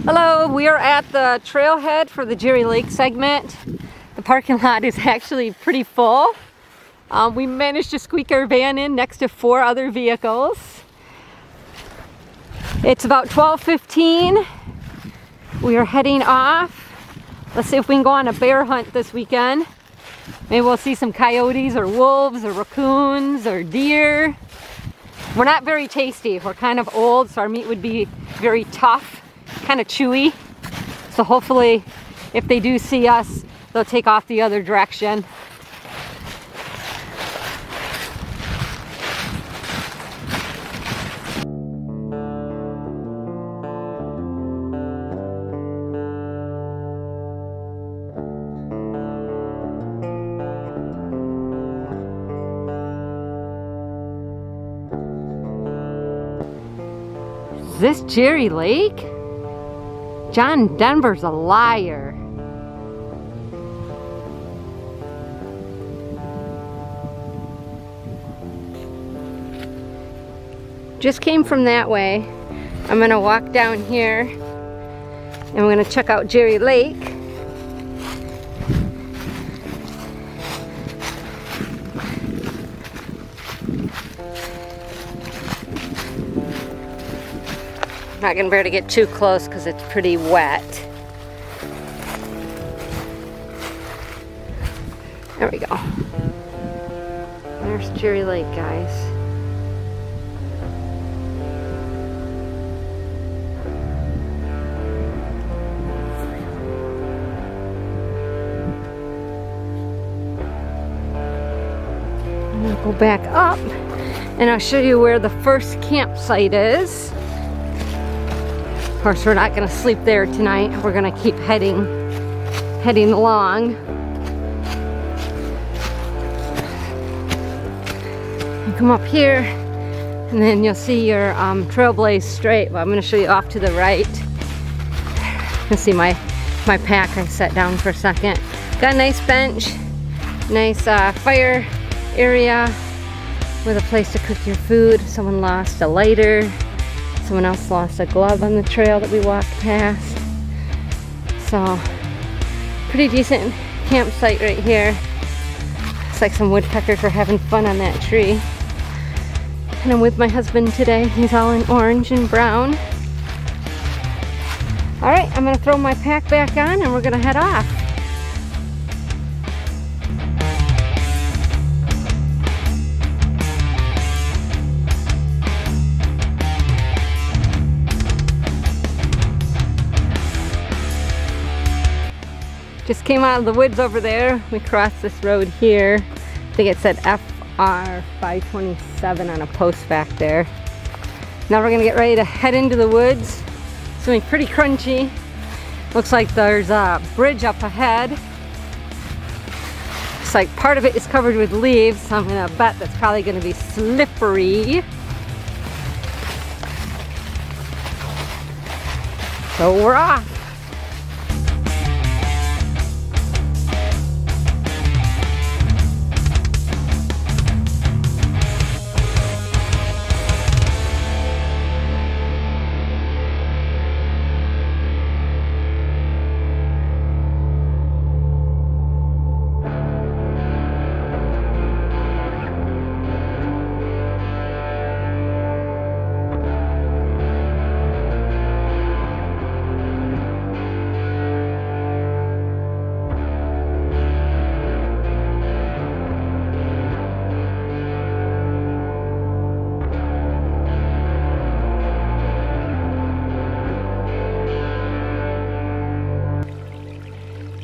Hello, we are at the trailhead for the Jerry Lake segment. The parking lot is actually pretty full. We managed to squeak our van in next to 4 other vehicles. It's about 12:15. We are heading off. Let's see if we can go on a bear hunt this weekend. Maybe we'll see some coyotes or wolves or raccoons or deer. We're not very tasty. We're kind of old, so our meat would be very tough, kind of chewy. So hopefully, if they do see us, they'll take off the other direction. Is this Jerry Lake? John Denver's a liar. Just came from that way. I'm gonna walk down here and we're gonna check out Jerry Lake. Not gonna be able to get too close because it's pretty wet. There we go. There's Jerry Lake, guys. I'm gonna go back up and I'll show you where the first campsite is. Of course, we're not gonna sleep there tonight. We're gonna keep heading along. You come up here, and then you'll see your Trailblaze Straight. Well, I'm gonna show you off to the right. You'll see my pack I set down for a second. Got a nice bench, nice fire area with a place to cook your food. Someone lost a lighter. Someone else lost a glove on the trail that we walked past. So, pretty decent campsite right here. Looks like some woodpeckers are having fun on that tree. And I'm with my husband today. He's all in orange and brown. All right, I'm gonna throw my pack back on and we're gonna head off. Just came out of the woods over there. We crossed this road here. I think it said FR 527 on a post back there. Now we're gonna get ready to head into the woods. It's gonna be pretty crunchy. Looks like there's a bridge up ahead. Looks like part of it is covered with leaves, so I'm gonna bet that's probably gonna be slippery. So we're off.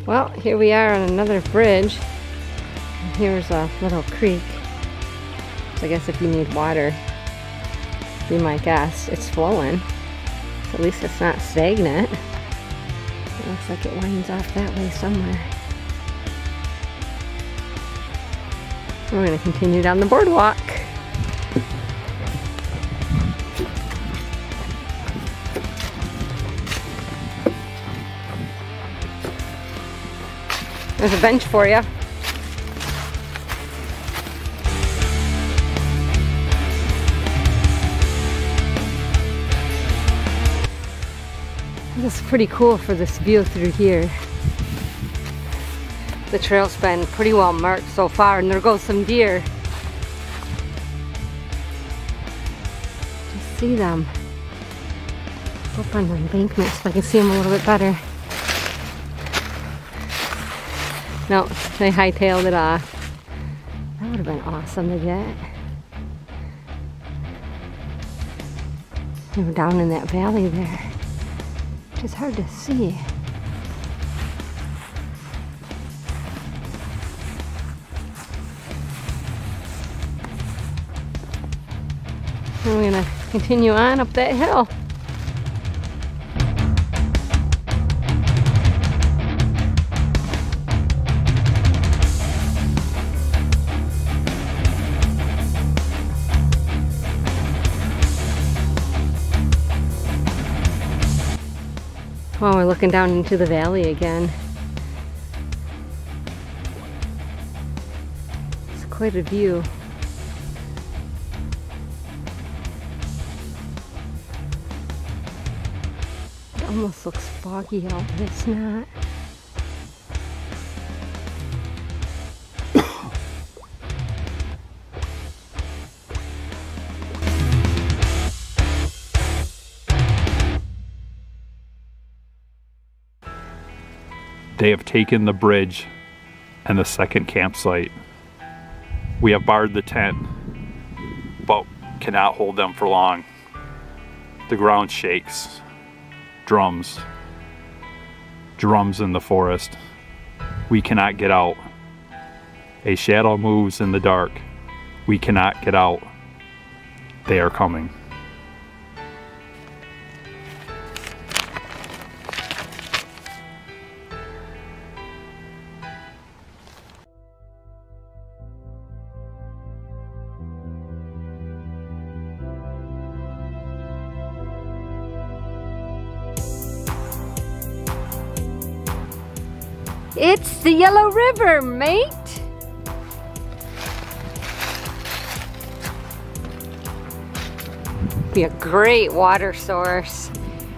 Well, here we are on another bridge. And here's a little creek. So I guess if you need water, be my guest. It's flowing. So at least it's not stagnant. It looks like it winds off that way somewhere. We're going to continue down the boardwalk. There's a bench for you. This is pretty cool for this view through here. The trail's been pretty well marked so far, and there goes some deer. Just see them. Up on the embankment so I can see them a little bit better. No, they hightailed it off. That would have been awesome to get. They were down in that valley there, which is hard to see. And we're gonna continue on up that hill. Oh, we're looking down into the valley again. It's quite a view. It almost looks foggy out, but it's not. They have taken the bridge and the second campsite. We have barred the tent, but cannot hold them for long. The ground shakes. Drums in the forest. We cannot get out. A shadow moves in the dark. We cannot get out. They are coming. It's the Yellow River, mate! Be a great water source.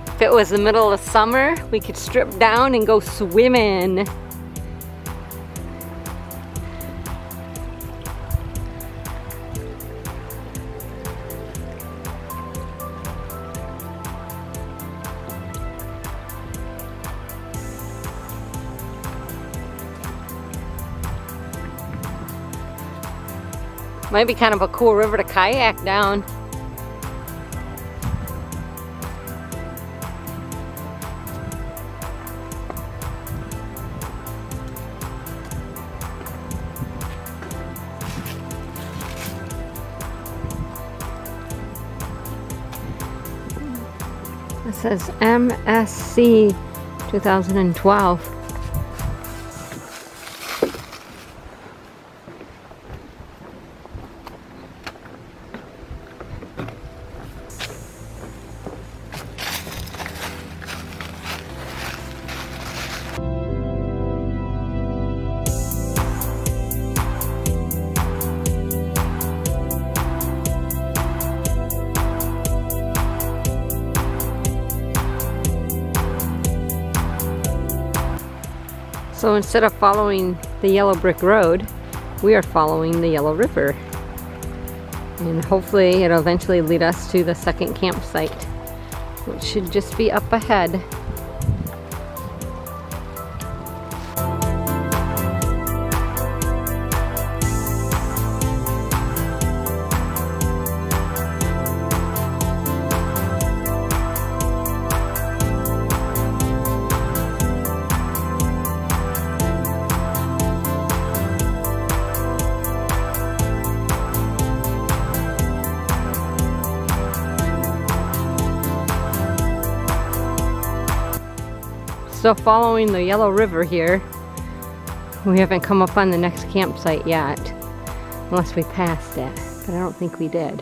If it was the middle of summer, we could strip down and go swimming. Might be kind of a cool river to kayak down. It says MSC 2012. So instead of following the yellow brick road, we are following the Yellow River. And hopefully it'll eventually lead us to the second campsite, which should just be up ahead. So following the Yellow River here, we haven't come up on the next campsite yet, unless we passed it, but I don't think we did.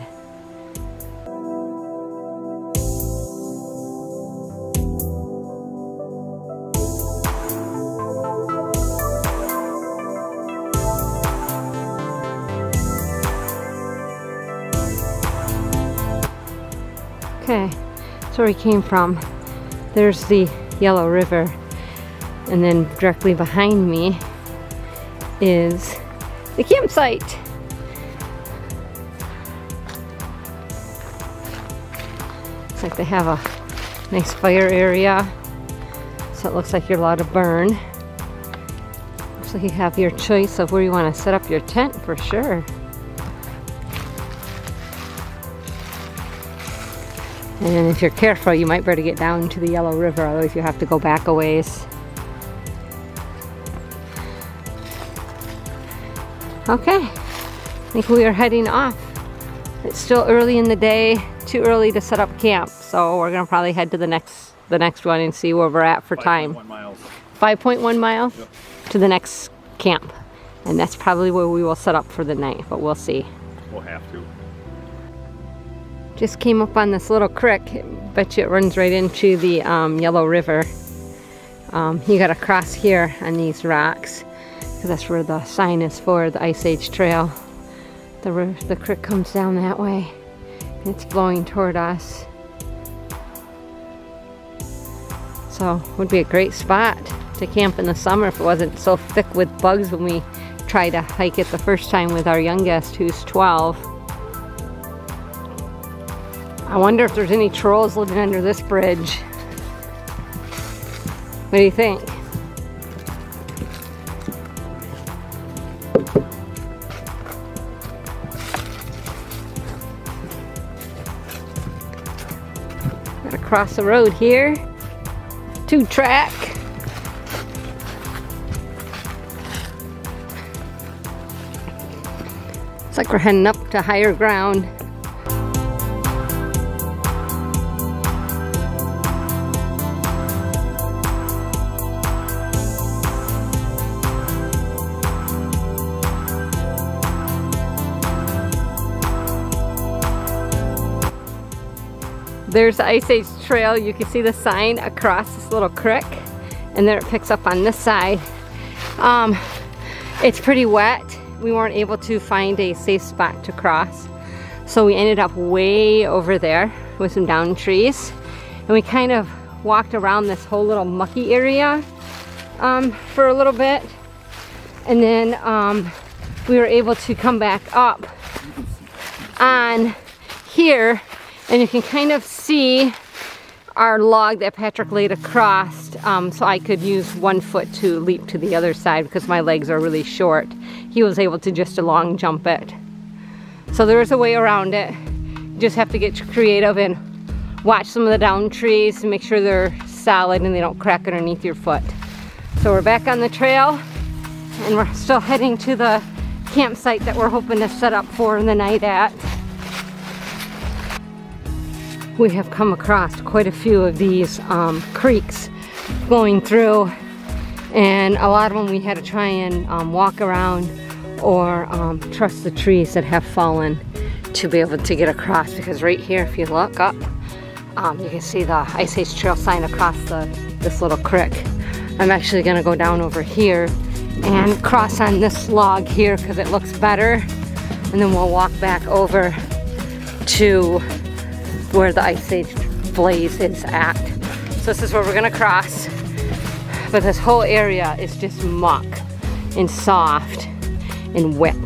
Okay, that's where we came from. There's the Yellow River, and then directly behind me is the campsite. Looks like they have a nice fire area, so it looks like you're allowed to burn. Looks like you have your choice of where you want to set up your tent for sure. And if you're careful, you might better get down to the Yellow River, otherwise you have to go back a ways. Okay, I think we are heading off. It's still early in the day, too early to set up camp, so we're gonna probably head to the next one and see where we're at for time. 5.1 miles. 5.1 miles? Yep. To the next camp. And that's probably where we will set up for the night, but we'll see. We'll have to. Just came up on this little creek. Bet you it runs right into the Yellow River. You gotta cross here on these rocks, because that's where the sign is for the Ice Age Trail. The creek comes down that way. And it's flowing toward us. So it would be a great spot to camp in the summer if it wasn't so thick with bugs when we tried to hike it the first time with our youngest, who's 12. I wonder if there's any trolls living under this bridge. What do you think? Gotta cross the road here. 2-track. It's like we're heading up to higher ground. There's the Ice Age Trail. You can see the sign across this little creek, and there it picks up on this side. It's pretty wet. We weren't able to find a safe spot to cross, so we ended up way over there with some down trees, and we kind of walked around this whole little mucky area for a little bit, and then we were able to come back up on here. And you can kind of see our log that Patrick laid across, so I could use one foot to leap to the other side because my legs are really short. He was able to just long jump it. So there is a way around it. You just have to get creative and watch some of the down trees and make sure they're solid and they don't crack underneath your foot. So we're back on the trail, and we're still heading to the campsite that we're hoping to set up for the night at. We have come across quite a few of these creeks going through, and a lot of them we had to try and walk around or trust the trees that have fallen to be able to get across, because right here, if you look up, you can see the Ice Age Trail sign across this little creek. I'm actually going to go down over here and cross on this log here because it looks better, and then we'll walk back over to where the Ice Age blaze is at. So this is where we're gonna cross. But this whole area is just muck and soft and wet.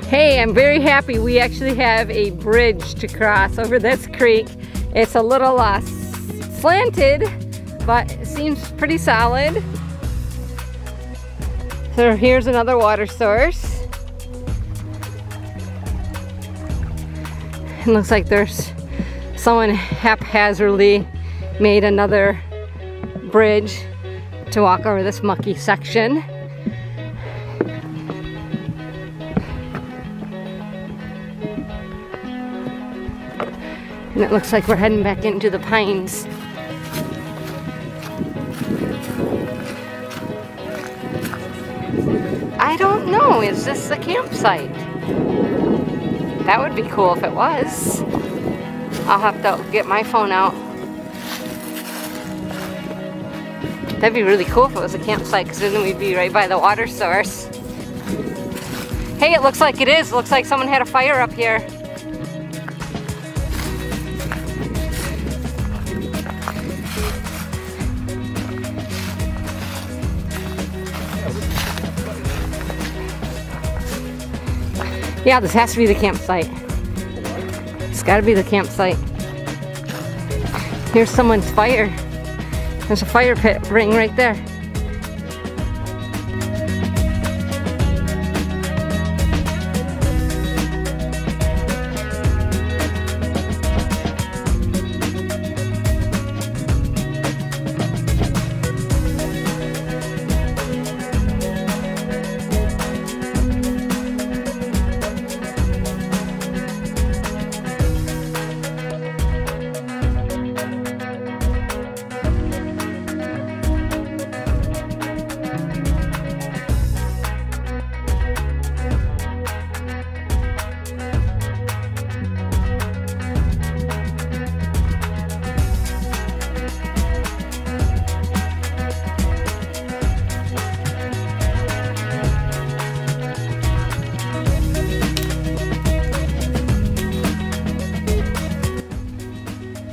Hey, I'm very happy we actually have a bridge to cross over this creek. It's a little slanted, but it seems pretty solid. So here's another water source. It looks like there's someone haphazardly made another bridge to walk over this mucky section. And it looks like we're heading back into the pines. I don't know, is this the campsite? That would be cool if it was. I'll have to get my phone out. That'd be really cool if it was a campsite, because then we'd be right by the water source. Hey, it looks like it is. Looks like someone had a fire up here. Yeah, this has to be the campsite. It's gotta be the campsite. Here's someone's fire. There's a fire pit ring right there.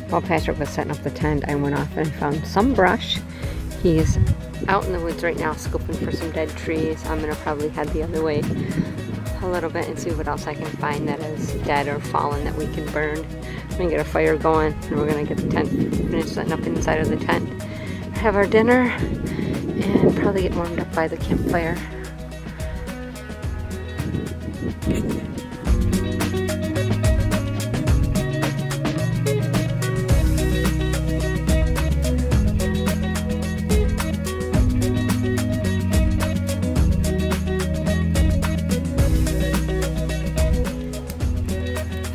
While Patrick was setting up the tent, I went off and found some brush. He's out in the woods right now scoping for some dead trees. I'm gonna probably head the other way a little bit and see what else I can find that is dead or fallen that we can burn. I'm gonna get a fire going and we're gonna get the tent finished setting up inside of the tent. Have our dinner and probably get warmed up by the campfire.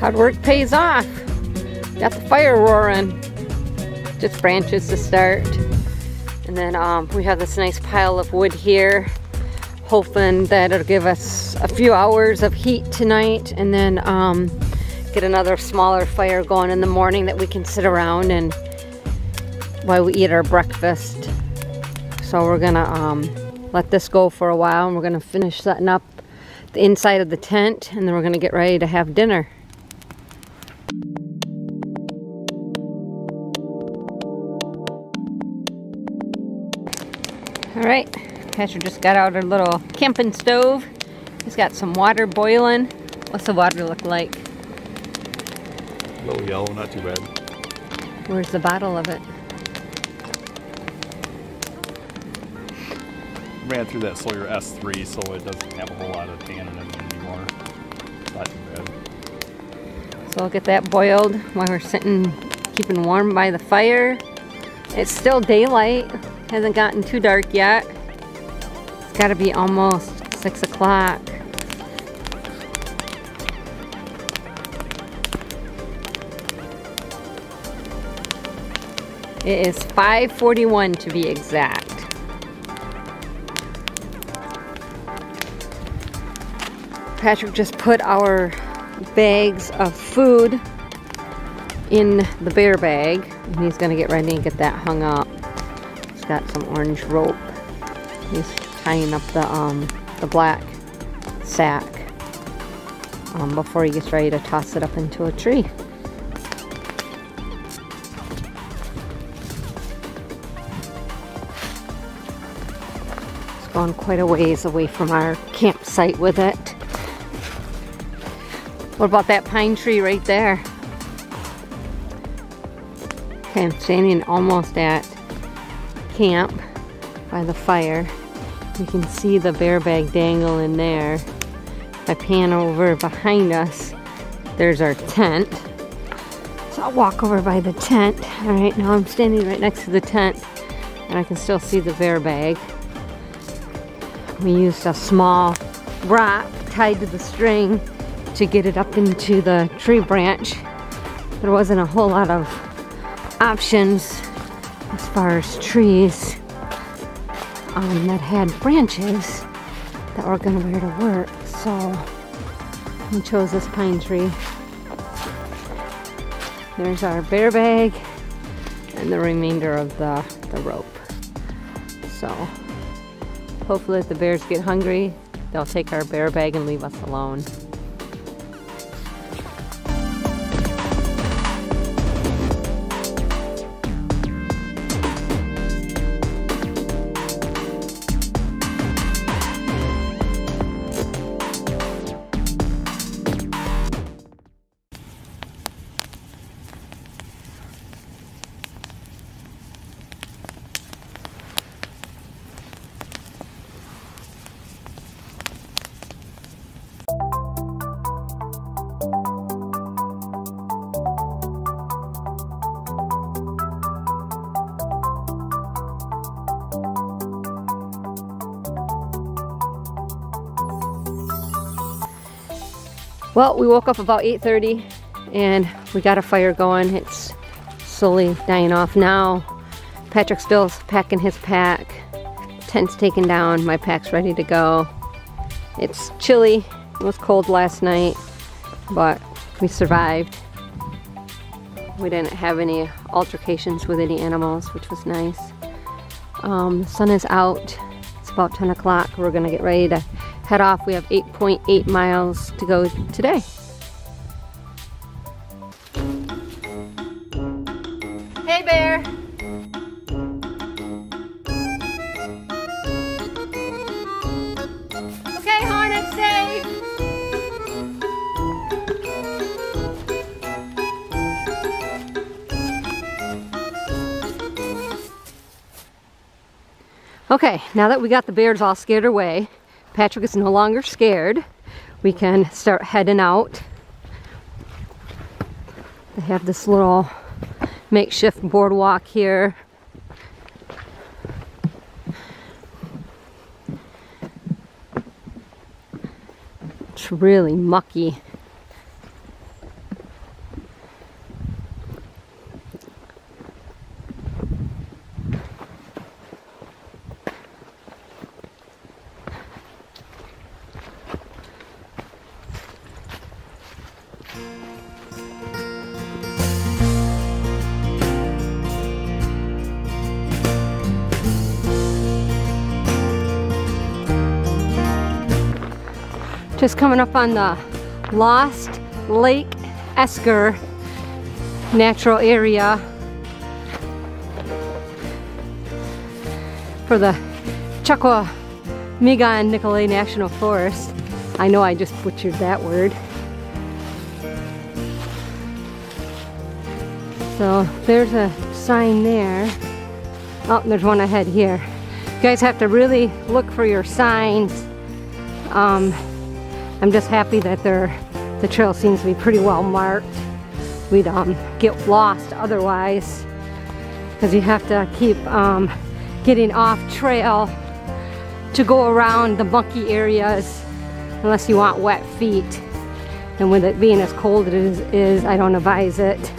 Hard work pays off. Got the fire roaring. Just branches to start. And then we have this nice pile of wood here, hoping that it'll give us a few hours of heat tonight, and then get another smaller fire going in the morning that we can sit around and while we eat our breakfast. So we're gonna let this go for a while, and we're gonna finish setting up the inside of the tent, and then we're gonna get ready to have dinner. All right, Patrick just got out our little camping stove. He's got some water boiling. What's the water look like? A little yellow, not too bad. Where's the bottle of it? Ran through that Sawyer S3, so it doesn't have a whole lot of tannin in it anymore. Not too bad. So I'll get that boiled while we're sitting, keeping warm by the fire. It's still daylight. Hasn't gotten too dark yet. It's got to be almost 6 o'clock. It is 5:41 to be exact. Patrick just put our bags of food in the bear bag, and he's gonna get ready and get that hung up. He's got some orange rope. He's tying up the black sack before he gets ready to toss it up into a tree. It's gone quite a ways away from our campsite with it. What about that pine tree right there? Okay, I'm standing almost at camp by the fire. You can see the bear bag dangling there. If I pan over behind us, there's our tent. So I'll walk over by the tent. All right, now I'm standing right next to the tent and I can still see the bear bag. We used a small rock tied to the string to get it up into the tree branch. There wasn't a whole lot of options as far as trees that had branches that were going to wear to work, so we chose this pine tree. There's our bear bag and the remainder of the rope. So hopefully if the bears get hungry, they'll take our bear bag and leave us alone. Well, we woke up about 8:30 and we got a fire going. It's slowly dying off now. Patrick's still packing his pack. Tent's taken down, my pack's ready to go. It's chilly, it was cold last night, but we survived. We didn't have any altercations with any animals, which was nice. The sun is out, it's about 10 o'clock. We're gonna get ready to head off. We have 8.8 miles to go today. Hey bear! Okay, Hornet, safe! Okay, now that we got the bears all scared away, Patrick is no longer scared. We can start heading out. They have this little makeshift boardwalk here. It's really mucky. Just coming up on the Lost Lake Esker natural area for the Chukwa-Migan Nicolet National Forest. I know I just butchered that word. So there's a sign there. Oh, there's one ahead here. You guys have to really look for your signs. I'm just happy that the trail seems to be pretty well marked. We'd get lost otherwise, because you have to keep getting off trail to go around the mucky areas unless you want wet feet. And with it being as cold as it is, I don't advise it.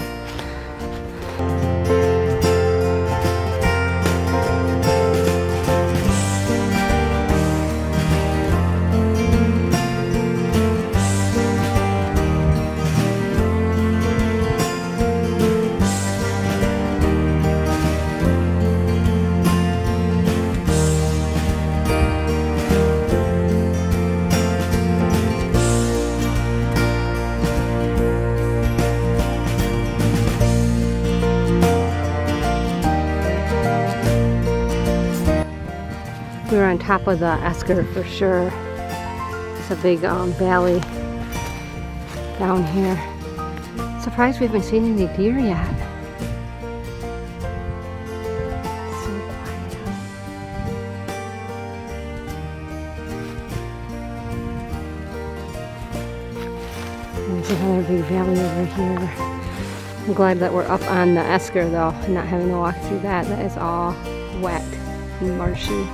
We were on top of the Esker for sure. It's a big valley down here. Surprised we haven't seen any deer yet. So quiet. There's another big valley over here. I'm glad that we're up on the Esker though, and not having to walk through that. That is all wet and marshy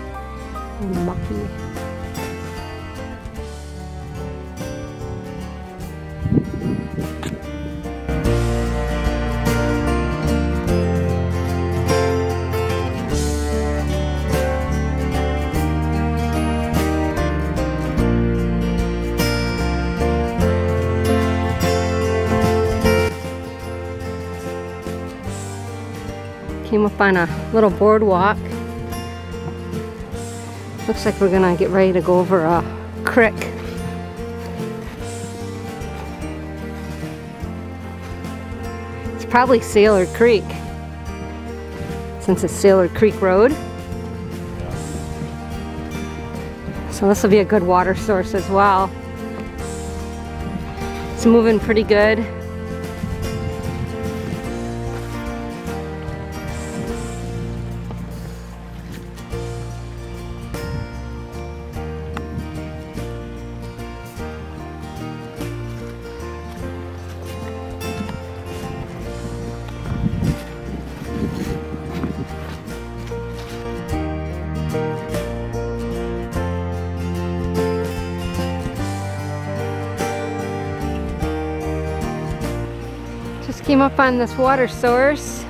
and mucky. Came up on a little boardwalk. Looks like we're gonna get ready to go over a creek. It's probably Sailor Creek, since it's Sailor Creek Road. So this will be a good water source as well. It's moving pretty good. came up on this water source,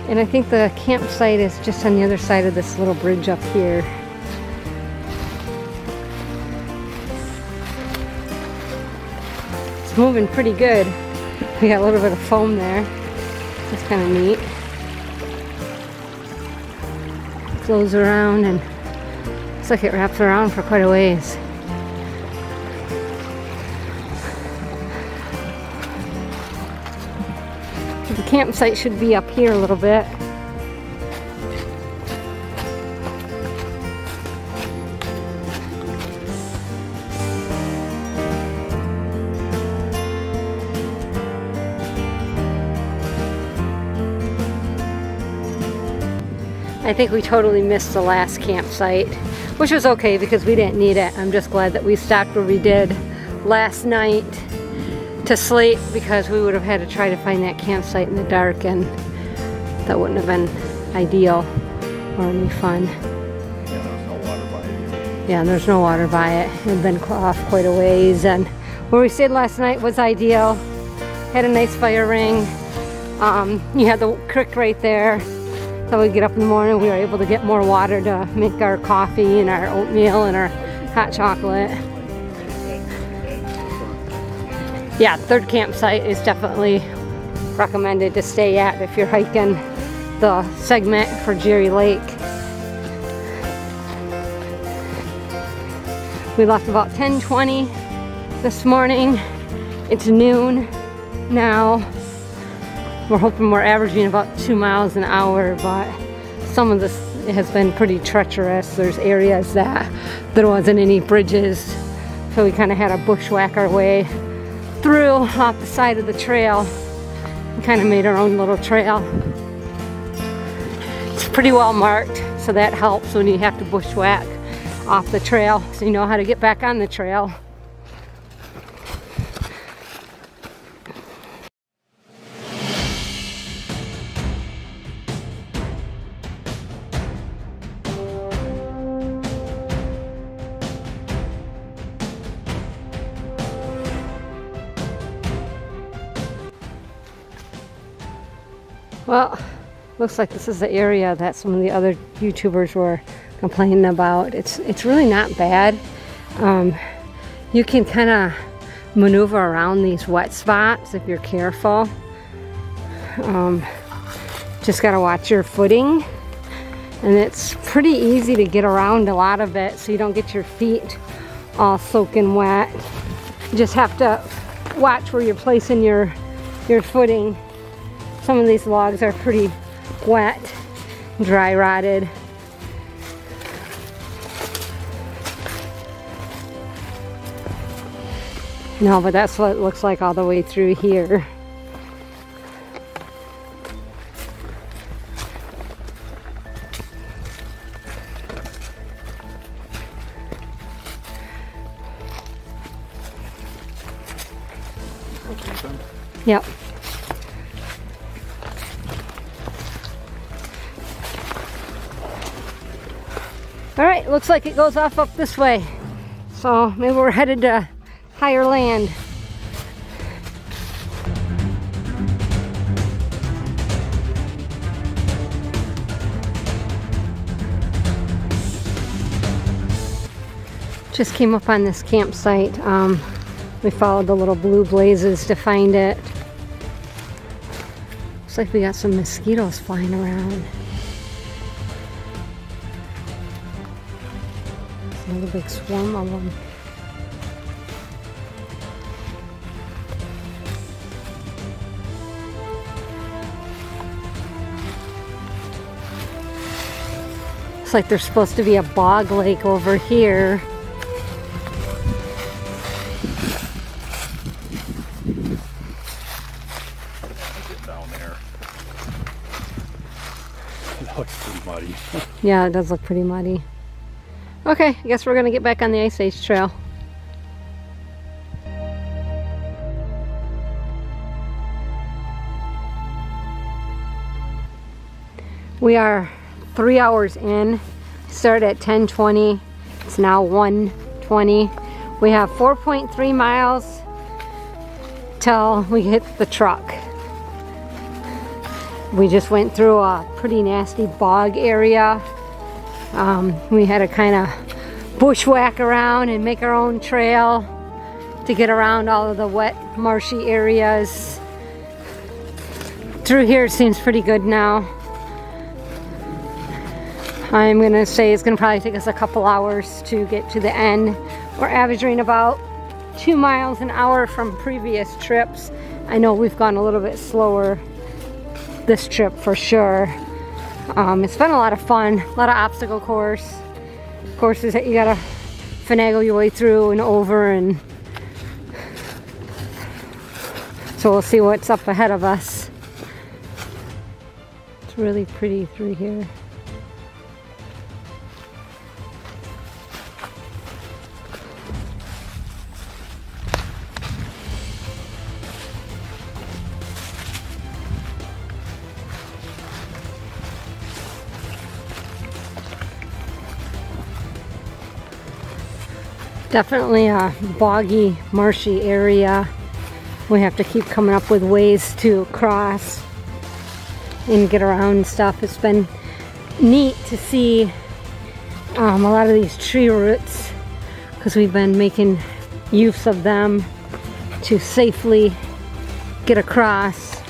and I think the campsite is just on the other side of this little bridge up here. It's moving pretty good. We got a little bit of foam there. That's kind of neat. Flows around and looks like it wraps around for quite a ways. The campsite should be up here a little bit. I think we totally missed the last campsite, which was okay because we didn't need it. I'm just glad that we stopped where we did last night to sleep, because we would have had to try to find that campsite in the dark, and that wouldn't have been ideal or any fun. Yeah, there's no water by it. Yeah, there's no water by it. It had been off quite a ways, and where we stayed last night was ideal. Had a nice fire ring. You had the creek right there. So we get up in the morning, we were able to get more water to make our coffee and our oatmeal and our hot chocolate. Yeah, third campsite is definitely recommended to stay at if you're hiking the segment for Jerry Lake. We left about 10:20 this morning. It's noon now. We're hoping we're averaging about 2 miles an hour, but some of this has been pretty treacherous. There's areas that there wasn't any bridges, so we kind of had to bushwhack our way through off the side of the trail and kind of made our own little trail. It's pretty well marked, so that helps when you have to bushwhack off the trail, so you know how to get back on the trail. Well, looks like this is the area that some of the other YouTubers were complaining about. It's really not bad. You can kind of maneuver around these wet spots if you're careful. Just gotta watch your footing, and it's pretty easy to get around a lot of it so you don't get your feet all soaking wet. You just have to watch where you're placing your footing. Some of these logs are pretty wet, dry rotted. No, but that's what it looks like all the way through here. Yep. All right, looks like it goes off up this way. So maybe we're headed to higher land. Just came up on this campsite. We followed the little blue blazes to find it. Looks like we got some mosquitoes flying around. Another big swarm of them. Looks like there's supposed to be a bog lake over here. Get down there. It looks pretty muddy. Yeah, it does look pretty muddy. Okay, I guess we're gonna get back on the Ice Age trail. We are 3 hours in. Started at 10:20. It's now 1:20. We have 4.3 miles till we hit the truck. We just went through a pretty nasty bog area. We had to kind of bushwhack around and make our own trail to get around all of the wet, marshy areas. Through here it seems pretty good now. I'm gonna say it's gonna probably take us a couple hours to get to the end. We're averaging about 2 miles an hour from previous trips. I know we've gone a little bit slower this trip for sure. It's been a lot of fun, a lot of obstacle courses that you gotta finagle your way through and over, and so we'll see what's up ahead of us. It's really pretty through here. Definitely a boggy, marshy area. We have to keep coming up with ways to cross and get around stuff. It's been neat to see a lot of these tree roots, because we've been making use of them to safely get across.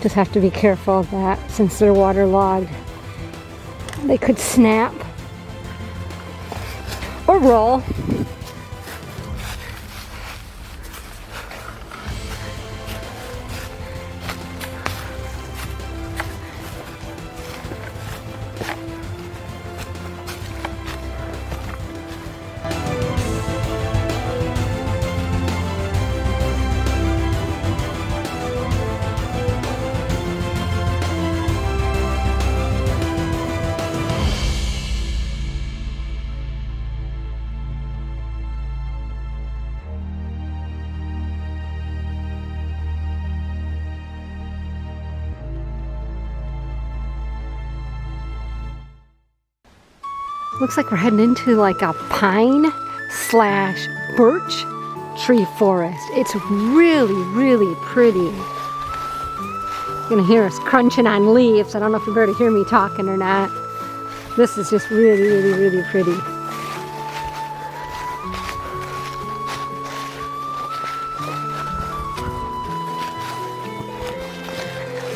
Just have to be careful of that, since they're waterlogged. They could snap or roll. Looks like we're heading into like a pine slash birch tree forest. It's really, really pretty. You're gonna hear us crunching on leaves. I don't know if you're able to hear me talking or not. This is just really, really, really pretty.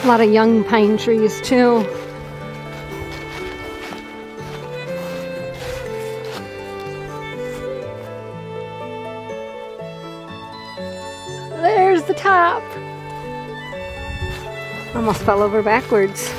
A lot of young pine trees too. There's the top. Almost fell over backwards.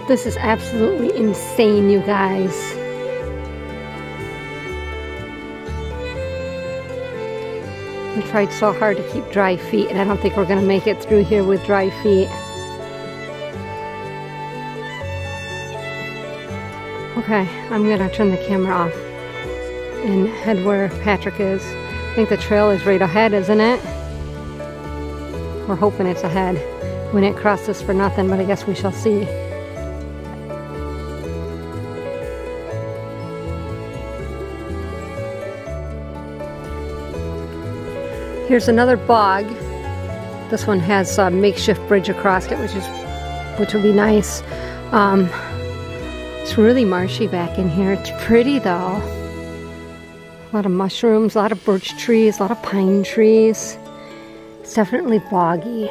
This is absolutely insane, you guys. We tried so hard to keep dry feet, and I don't think we're gonna make it through here with dry feet. Okay, I'm gonna turn the camera off and head where Patrick is. I think the trail is right ahead, isn't it? We're hoping it's ahead. We didn't cross this for nothing, but I guess we shall see. Here's another bog. This one has a makeshift bridge across it, which will be nice. It's really marshy back in here. It's pretty though. A lot of mushrooms, a lot of birch trees, a lot of pine trees. It's definitely boggy.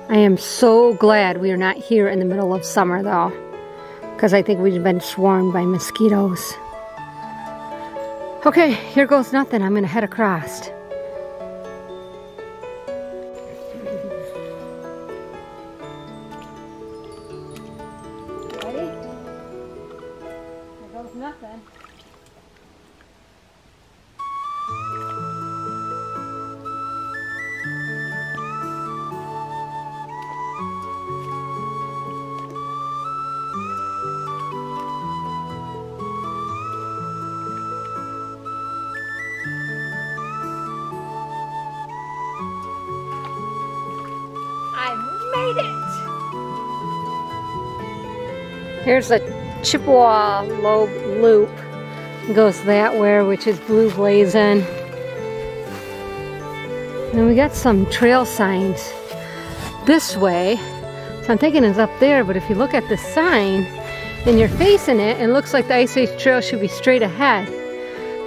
I am so glad we are not here in the middle of summer though, because I think we've been swarmed by mosquitoes. Okay, here goes nothing. I'm gonna head across. Nothing. Here's a Chippewa loop. It goes that way, which is blue blazing. And we got some trail signs this way. So I'm thinking it's up there, but if you look at the sign and you're facing it, it looks like the Ice Age Trail should be straight ahead.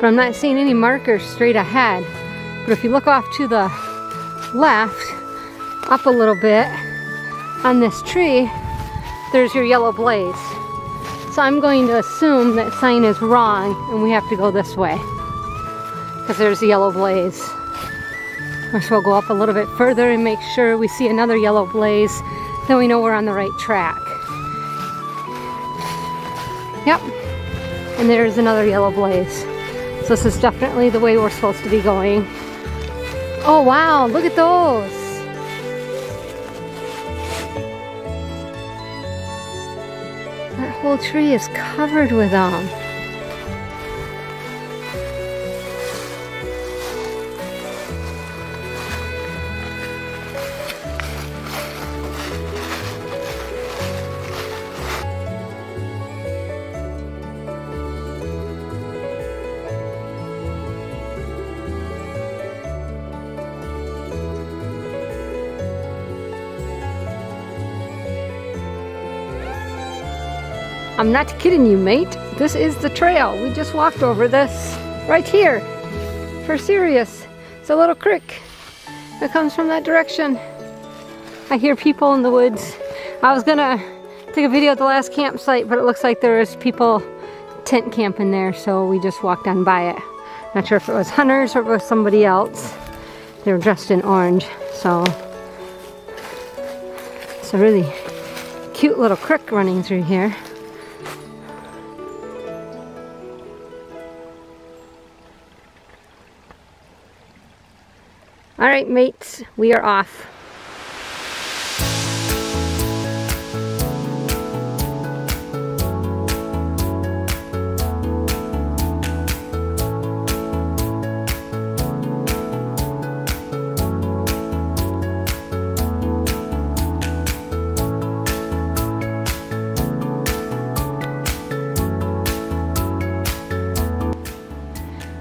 But I'm not seeing any markers straight ahead. But if you look off to the left, up a little bit, on this tree, there's your yellow blaze. So I'm going to assume that sign is wrong and we have to go this way, because there's the yellow blaze. So we'll go up a little bit further and make sure we see another yellow blaze, then we know we're on the right track. Yep, and there's another yellow blaze. So this is definitely the way we're supposed to be going. Oh wow, look at those! That whole tree is covered with them. I'm not kidding you, mate. This is the trail. We just walked over this right here. For serious. It's a little creek that comes from that direction. I hear people in the woods. I was gonna take a video at the last campsite, but it looks like there was people tent camping there, so we just walked on by it. Not sure if it was hunters or if it was somebody else. They were dressed in orange, so it's a really cute little creek running through here. All right, mates, we are off.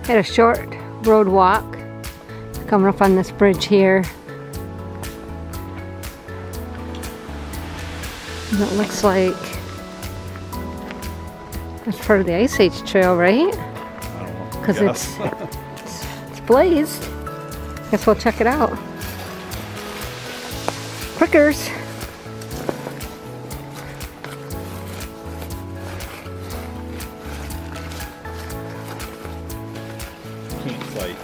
Had a short road walk. Coming up on this bridge here. And it looks like that's part of the Ice Age Trail, right? I don't know. Because it's blazed. Guess we'll check it out. Prickers. Campsite.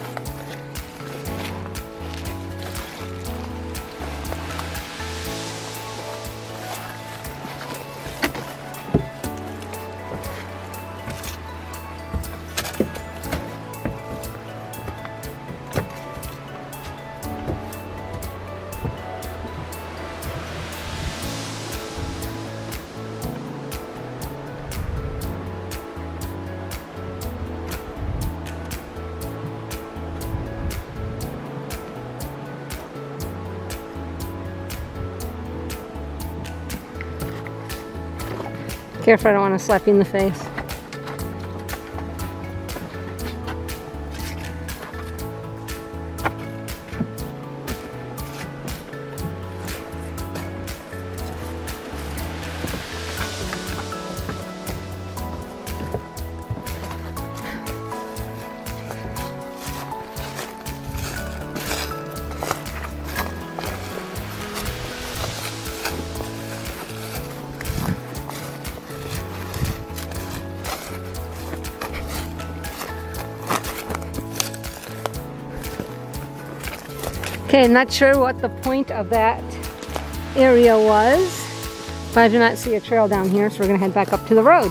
Careful, I don't want to slap you in the face. Okay, not sure what the point of that area was, but I do not see a trail down here, so we're gonna head back up to the road.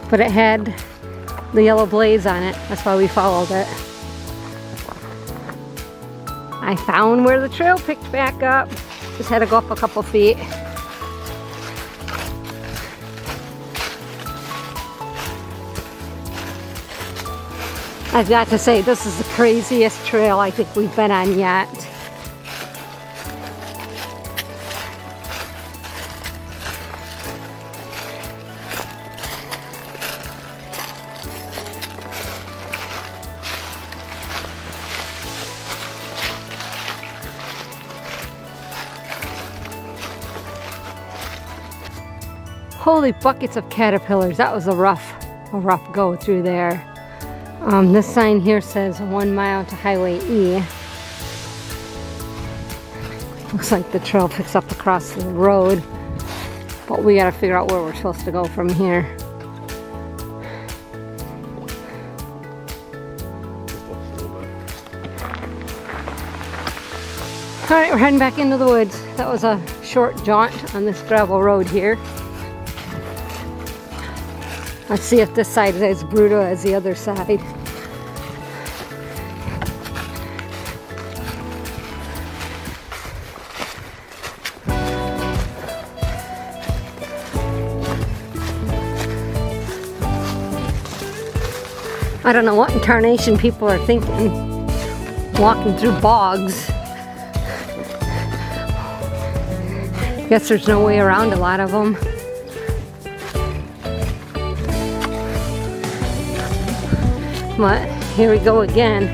But it had the yellow blaze on it, that's why we followed it. I found where the trail picked back up, just had to go up a couple feet. I've got to say, this is the craziest trail I think we've been on yet. Holy buckets of caterpillars. That was a rough go through there. This sign here says 1 mile to Highway E. Looks like the trail picks up across the road, but we gotta figure out where we're supposed to go from here. Alright, we're heading back into the woods. That was a short jaunt on this gravel road here. Let's see if this side is as brutal as the other side. I don't know what in tarnation people are thinking, walking through bogs. Guess there's no way around a lot of them. But here we go again.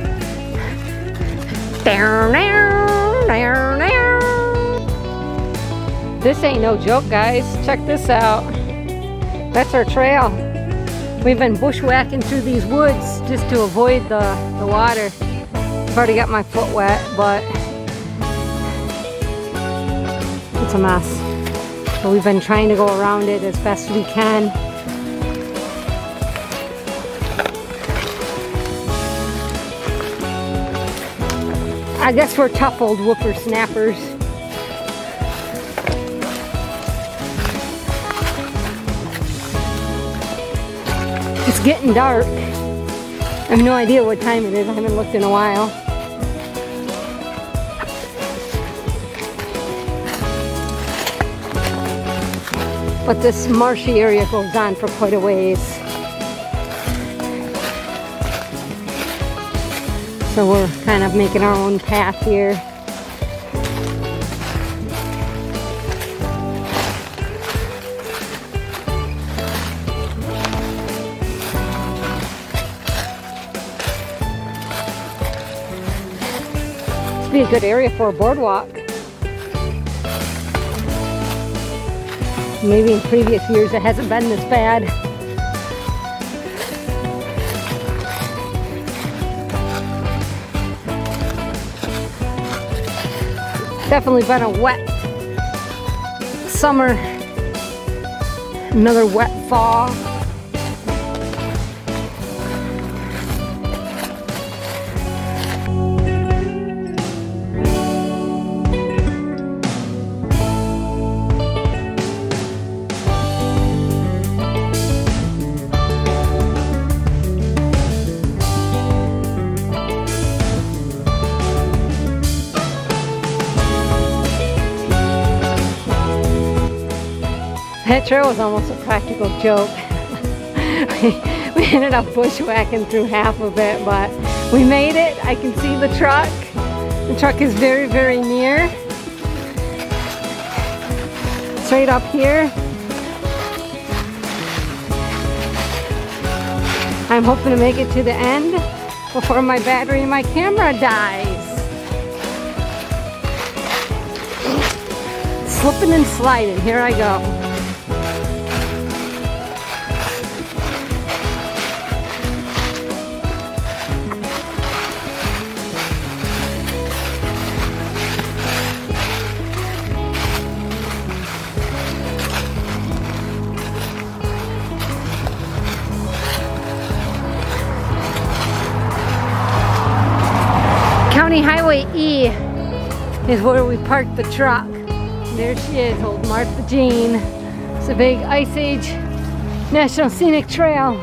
This ain't no joke, guys. Check this out. That's our trail. We've been bushwhacking through these woods just to avoid the water. I've already got my foot wet, but it's a mess. So we've been trying to go around it as best we can. I guess we're tough old whippersnappers. It's getting dark. I have no idea what time it is. I haven't looked in a while. But this marshy area goes on for quite a ways. So we're kind of making our own path here. This would be a good area for a boardwalk. Maybe in previous years it hasn't been this bad. Definitely been a wet summer, another wet fall. That trail was almost a practical joke. we ended up bushwhacking through half of it, but we made it. I can see the truck. The truck is very, very near. It's right up here. I'm hoping to make it to the end before my battery in my camera dies. Slipping and sliding, here I go. County Highway E is where we parked the truck. There she is, old Martha Jean. It's a big Ice Age National Scenic Trail.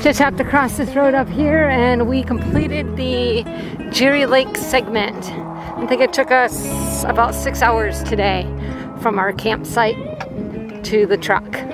Just have to cross this road up here, and we completed the Jerry Lake segment. I think it took us about 6 hours today from our campsite to the truck.